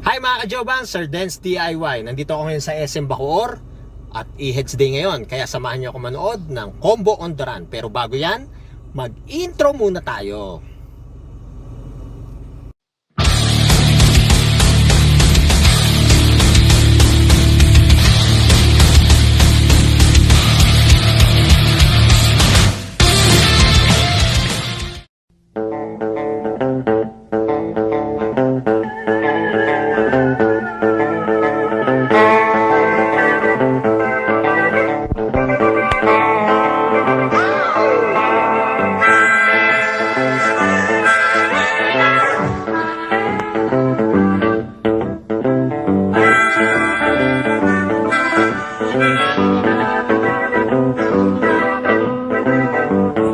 Hi mga ka-jobang, Sir Dance DIY. Nandito ako ngayon sa SM Bacoor at E-Heads Day ngayon. Kaya samahan niyo ako manood ng Combo on the Run. Pero bago yan, mag-intro muna tayo.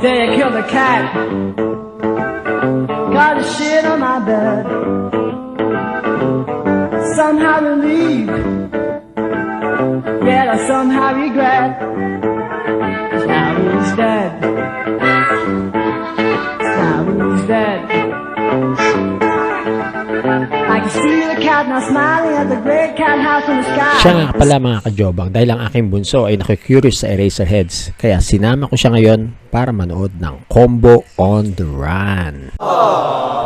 They killed the cat. Got the shit on my bed. Somehow relieved, yet I somehow regret. Sally's dead. Sally's dead. I can see the cat now smiling at the great cat house in the sky. Siya nga pala mga kajobang, dahil ang aking bunso ay nakikurious sa Eraserheads, kaya sinama ko siya ngayon para manood ng Combo on the Run.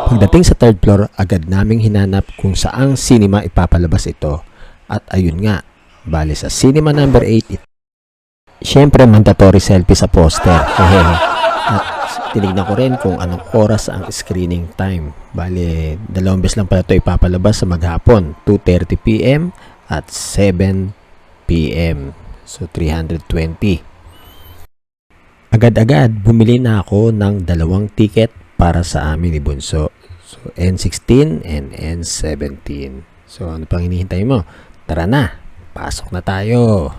Pagdating sa third floor, agad naming hinanap kung saang cinema ipapalabas ito. At ayun nga, bali sa cinema number 8, syempre mandatory selfie sa poster. At tinignan ko rin kung anong oras ang screening time. Bali, 2 beses lang pala ito ipapalabas sa maghapon, 2:30 PM at 7 PM. So 320. Agad-agad bumili na ako ng 2 ticket para sa amin ni Bunso. So N16 and N17. So ano pang hinihintay mo? Tara na, pasok na tayo.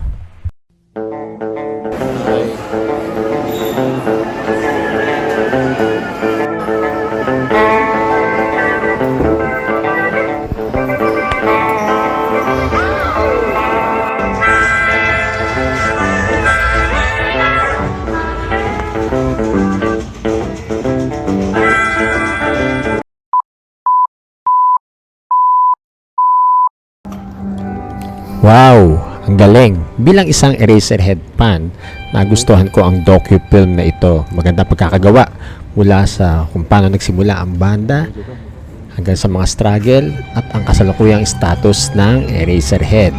Wow! Ang galing! Bilang isang Eraserhead fan, nagustuhan ko ang docu-film na ito. Magandang pagkakagawa mula sa kung paano nagsimula ang banda hanggang sa mga struggle at ang kasalukuyang status ng Eraserhead.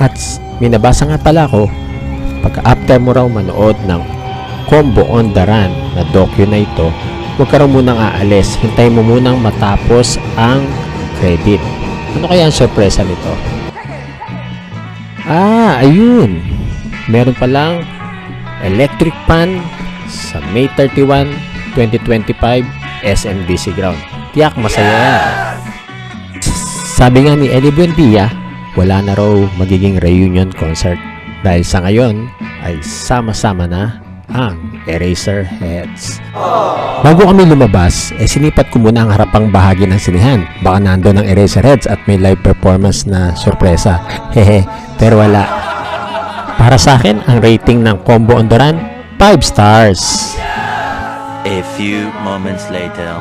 At minabasa nga pala ko, pagka after mo raw manood ng Combo on the Run na docu na ito, huwag ka raw munang aalis. Hintayin mo munang matapos ang credit. Ano kaya ang sorpresa nito? Ayun. Meron palang electric fan sa May 31, 2025 SMDC Ground. Tiyak masaya yan. Sabi nga ni Eddie Buendia, wala na raw magiging reunion concert dahil sa ngayon ay sama-sama na ang Eraserheads. Bago kami lumabas, sinipat ko muna ang harapang bahagi ng sinihan. Baka nandun ang Eraserheads at may live performance na sorpresa. Hehe, pero wala. Para sa akin, ang rating ng Combo on the Run, 5 stars. A few moments later.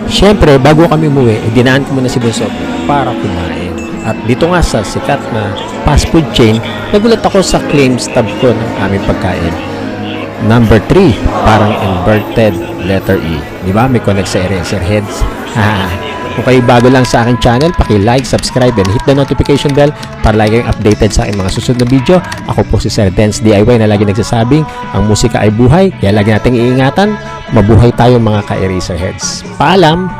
Siyempre, bago kami umuwi, dinaan ko muna si Bunso para kumain. At dito nga sa sikat na fast food chain, nagulat ako sa claims tab ko ng aming pagkain. Number 3, parang inverted letter E. Diba? May connect sa Eraserheads. Kung kayo bago lang sa aking channel, paki-like, subscribe, and hit the notification bell para lagi kayong updated sa aking mga susunod na video. Ako po si Sir Dance DIY na lagi nagsasabing, ang musika ay buhay, kaya lagi nating iingatan, mabuhay tayo mga ka-Eraserheads. Paalam!